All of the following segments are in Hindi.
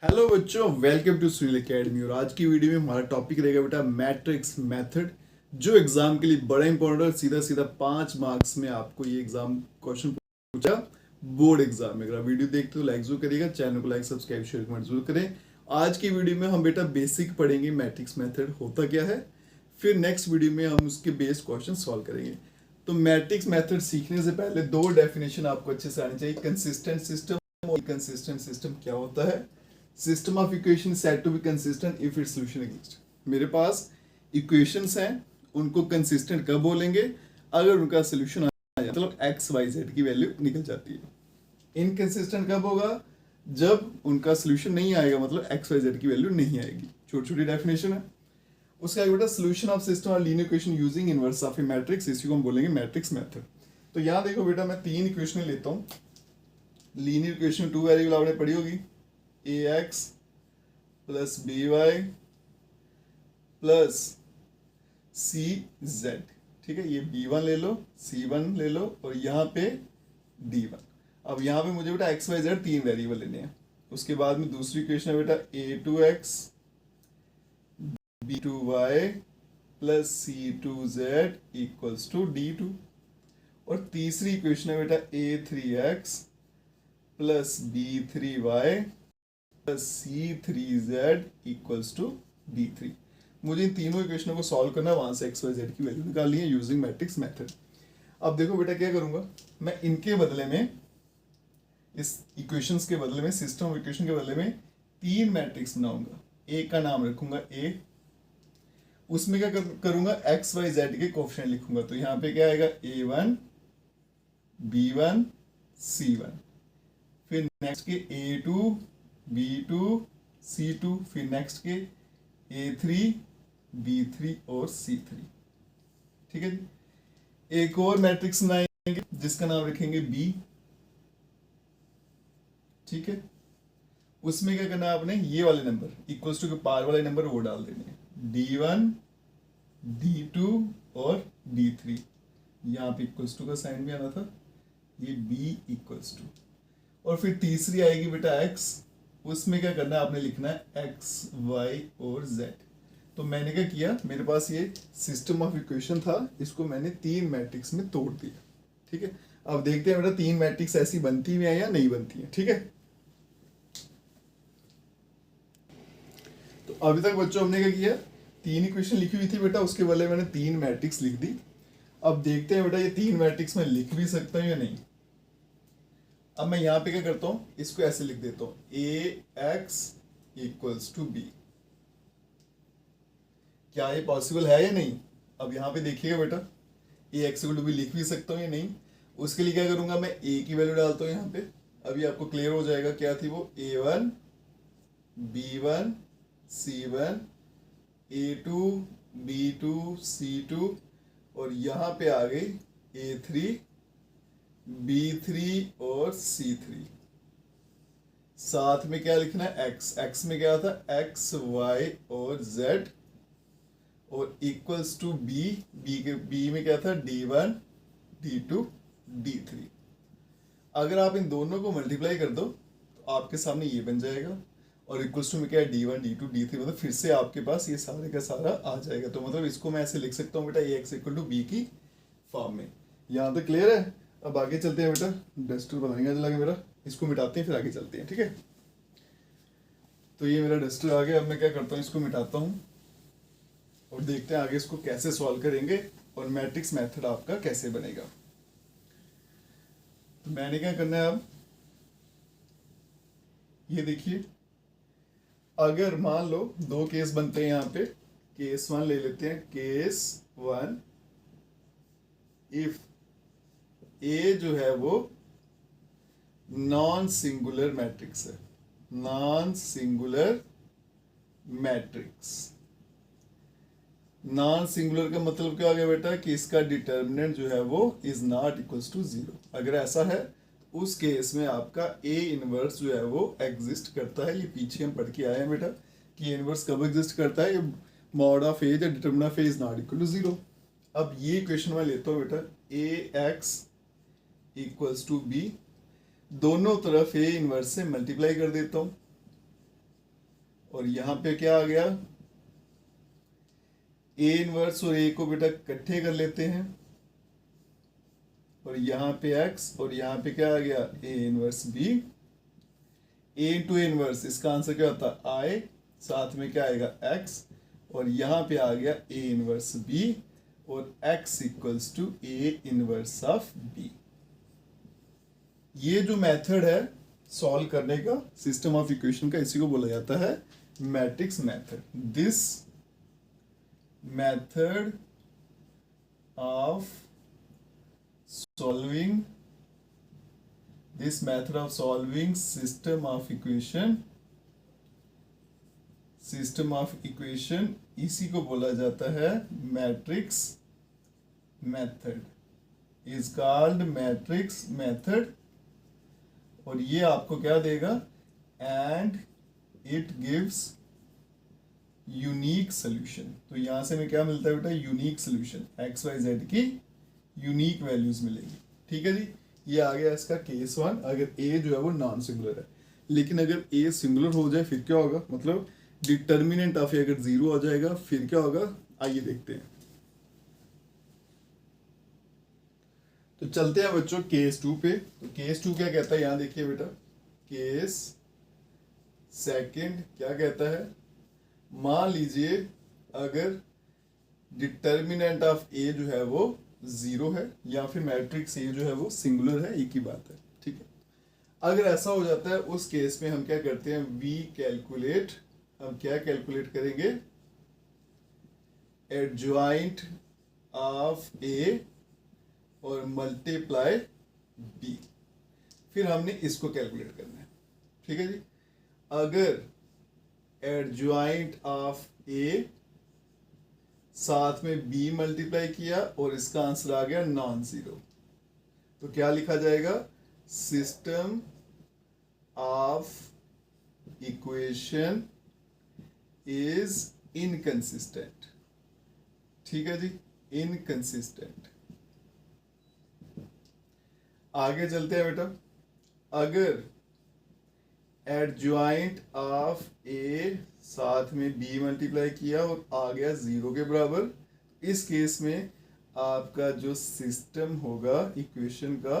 हेलो बच्चों, वेलकम टू सुनील एकेडमी। और आज की वीडियो में हमारा टॉपिक रहेगा बेटा मैट्रिक्स मेथड, जो एग्जाम के लिए बड़ा इंपॉर्टेंट है। सीधा सीधा 5 मार्क्स में आपको ये एग्जाम क्वेश्चन पूछा बोर्ड एग्जाम में। अगर आप वीडियो देखते हो लाइक जरूर करिएगा, चैनल को लाइक सब्सक्राइब शेयर कमेंट जरूर करें। आज की वीडियो में हम बेटा बेसिक पढ़ेंगे, मैट्रिक्स मेथड होता क्या है। फिर नेक्स्ट वीडियो में हम उसके बेस्ड क्वेश्चन सॉल्व करेंगे। तो मैट्रिक्स मेथड सीखने से पहले दो डेफिनेशन आपको अच्छे से आनी चाहिए, कंसिस्टेंट सिस्टम और इनकंसिस्टेंट सिस्टम क्या होता है। System of equation said to be consistent if its solution exist. मेरे पास इक्वेशंस हैं, उनको कंसिस्टेंट कब बोलेंगे? अगर उनका सोल्यूशन आ जाए, मतलब एक्स वाई जेड की वैल्यू निकल जाती है। इनकंसिस्टेंट कब होगा? जब उनका सोल्यूशन नहीं आएगा, मतलब एक्स वाई जेड की वैल्यू नहीं आएगी। छोटी छोटी डेफिनेशन है। उसका आगे बेटा सोल्यूशन ऑफ सिस्टम और linear equation using inverse of A matrix, इसी को हम बोलेंगे मैट्रिक्स मेथड। तो यहाँ देखो बेटा, मैं 3 इक्वेशन लेता हूँ। लीनियर इक्वेशन 2 वेरिएबल आपने पढ़ी होगी, a x plus b y plus c z. ठीक है, ये B1 ले लो, C1 ले लो और यहाँ पे D1। अब यहाँ पे मुझे बेटा एक्स वाई जेड 3 वेरिएबल लेने हैं। उसके बाद में दूसरी इक्वेशन है बेटा A2x B2y plus C2z equals to D2। और तीसरी इक्वेशन है बेटा A3x plus B3y plus C3z equals to D3। मुझे इन तीनों इक्वेशनों को सॉल्व करना है, वहां से एक्स वाई जेड की वैल्यू निकालनी है यूजिंग मैट्रिक्स मेथड। अब देखो बेटा क्या करूंगा मैं, इनके बदले में, इस इक्वेशंस के बदले में, सिस्टम ऑफ इक्वेशन के बदले में 3 मैट्रिक्स बनाऊंगा। ए का नाम रखूंगा ए, उसमें क्या करूंगा, एक्स वाई जेड के कोफिशिएंट लिखूंगा। तो यहाँ पे क्या आएगा, A1 B1 C1। फिर नेक्स्ट के A2 B2 C2। फिर नेक्स्ट के A3 B3 और C3। ठीक है जी। एक और मैट्रिक्स बनाएंगे जिसका नाम रखेंगे B। ठीक है, उसमें क्या करना है आपने, ये वाले नंबर इक्वल्स टू के पार वाले नंबर वो डाल देने हैं, D1 D2 और D3। यहाँ पे इक्वल्स टू का साइन भी आना था, ये B इक्वल्स टू। और फिर तीसरी आएगी बेटा X, उसमें क्या करना है आपने लिखना है X Y और Z। तो मैंने क्या किया, मेरे पास ये सिस्टम ऑफ इक्वेशन था, इसको मैंने 3 मैट्रिक्स में तोड़ दिया। ठीक है, अब देखते हैं बेटा 3 मैट्रिक्स ऐसी बनती भी है या नहीं बनती है। ठीक है, तो अभी तक बच्चों हमने क्या किया, 3 इक्वेशन लिखी हुई थी बेटा, उसके बदले मैंने 3 मैट्रिक्स लिख दी। अब देखते हैं बेटा ये 3 मैट्रिक्स में लिख भी सकता हूँ या नहीं। अब मैं यहाँ पे क्या करता हूँ, इसको ऐसे लिख देता हूँ, AX इक्वल्स टू B। क्या ये पॉसिबल है या नहीं? अब यहाँ पे देखिएगा बेटा, AX इक्वल टू B लिख भी सकता हूँ या नहीं। उसके लिए क्या करूंगा, मैं A की वैल्यू डालता हूँ यहाँ पे। अभी आपको क्लियर हो जाएगा क्या थी वो, A1 B1 C1 A2 B2 C2 और यहाँ पे आ गई A3 B3 और C3। साथ में क्या लिखना है, x में क्या था, x y और z और इक्वल्स टू b में क्या था, D1 D2 D3। अगर आप इन दोनों को मल्टीप्लाई कर दो तो आपके सामने ये बन जाएगा, और इक्वल्स टू में क्या है, D1 D2 D3। मतलब फिर से आपके पास ये सारे का सारा आ जाएगा। तो मतलब इसको मैं ऐसे लिख सकता हूँ बेटा, AX इक्वल टू B की फॉर्म में। यहाँ तक क्लियर है? अब आगे चलते हैं बेटा, डस्टर पता नहीं लगा मेरा, इसको मिटाते हैं फिर आगे चलते हैं। ठीक है, तो ये मेरा डस्टर आ गया। अब मैं क्या करता हूँ, इसको मिटाता हूँ और देखते हैं आगे इसको कैसे सॉल्व करेंगे और मैट्रिक्स मेथड आपका कैसे बनेगा। तो मैंने क्या करना है, अब ये देखिए, अगर मान लो 2 केस बनते हैं यहाँ पे, केस 1 ले लेते हैं। केस 1, इफ ए जो है वो नॉन सिंगुलर मैट्रिक्स है, non singular matrix. Non singular का मतलब क्या हो गया बेटा, कि इसका डिटर्मिनेंट जो है वो इज नॉट इक्वल्स टू 0। अगर ऐसा है तो उस केस में आपका ए इनवर्स जो है वो एग्जिस्ट करता है। ये पीछे हम पढ़ के आए हैं बेटा कि इनवर्स कब एग्जिस्ट करता है, ये मॉड ऑफ ए या determinant of A is not equal to 0। अब ये इक्वेशन मैं लेता हूँ बेटा, AX इक्वल्स टू B, दोनों तरफ ए इनवर्स से मल्टीप्लाई कर देता हूँ। और यहाँ पे क्या आ गया, ए इनवर्स और ए को बेटा इकट्ठे कर लेते हैं, और यहाँ पे x और यहाँ पे क्या आ गया, A inverse B. A into A inverse, इसका आंसर क्या होता है आई, साथ में क्या आएगा x, और यहाँ पे आ गया ए इनवर्स बी, और x equals to A inverse of b। ये जो मेथड है सॉल्व करने का सिस्टम ऑफ इक्वेशन का, इसी को बोला जाता है matrix method. This method of solving system of equation, इसी को बोला जाता है matrix method, is called matrix method. और ये आपको क्या देगा, and it gives unique solution. तो यहां से हमें क्या मिलता है बेटा, unique solution, X Y Z की यूनिक वैल्यूज मिलेगी। ठीक है जी, ये आ गया इसका केस 1, अगर ए जो है वो नॉन सिंगुलर है। लेकिन अगर ए सिंगुलर हो जाए फिर क्या होगा, मतलब डिटर्मिनेंट ऑफ ए अगर 0 आ जाएगा फिर क्या होगा, आइए देखते हैं। तो चलते हैं बच्चों केस 2 पे। तो केस 2 क्या कहता है, यहां देखिए बेटा, केस सेकंड क्या कहता है, मान लीजिए अगर डिटर्मिनेंट ऑफ ए जो है वो 0 है, या फिर मैट्रिक्स ए जो है वो सिंगुलर है, एक ही बात है। ठीक है, अगर ऐसा हो जाता है उस केस में हम क्या करते हैं, वी कैलकुलेट, हम क्या कैलकुलेट करेंगे, एडजॉइंट ऑफ ए और मल्टीप्लाई बी, फिर हमने इसको कैलकुलेट करना है। ठीक है जी, अगर एडजॉइंट ऑफ ए साथ में बी मल्टीप्लाई किया और इसका आंसर आ गया नॉन जीरो, तो क्या लिखा जाएगा, system of equation is inconsistent. ठीक है जी, इनकंसिस्टेंट। आगे चलते हैं बेटा, अगर एडजॉइंट ऑफ ए साथ में बी मल्टीप्लाई किया और आ गया 0 के बराबर, इस केस में आपका जो सिस्टम होगा इक्वेशन का,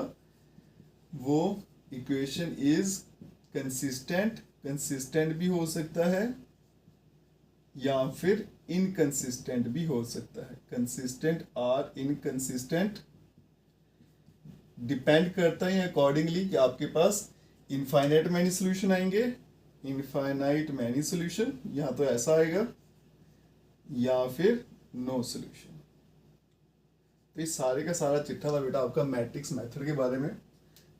वो इक्वेशन इज कंसिस्टेंट भी हो सकता है या फिर इनकंसिस्टेंट भी हो सकता है। कंसिस्टेंट और इनकंसिस्टेंट डिपेंड करता है अकॉर्डिंगली कि आपके पास इनफाइनाइट मैनी सोल्यूशन आएंगे, इनफाइनाइट मैनी सोल्यूशन, या तो ऐसा आएगा या फिर नो सोल्यूशन। तो ये सारे का सारा चिट्ठा था बेटा आपका मैट्रिक्स मेथड के बारे में।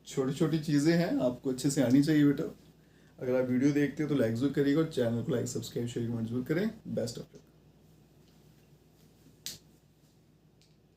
छोटी छोटी चीज़ें हैं, आपको अच्छे से आनी चाहिए बेटा। अगर आप वीडियो देखते हो तो लाइक जरूर करिएगा और चैनल को लाइक सब्सक्राइब शेयर कमेंट जरूर करें। Best of luck.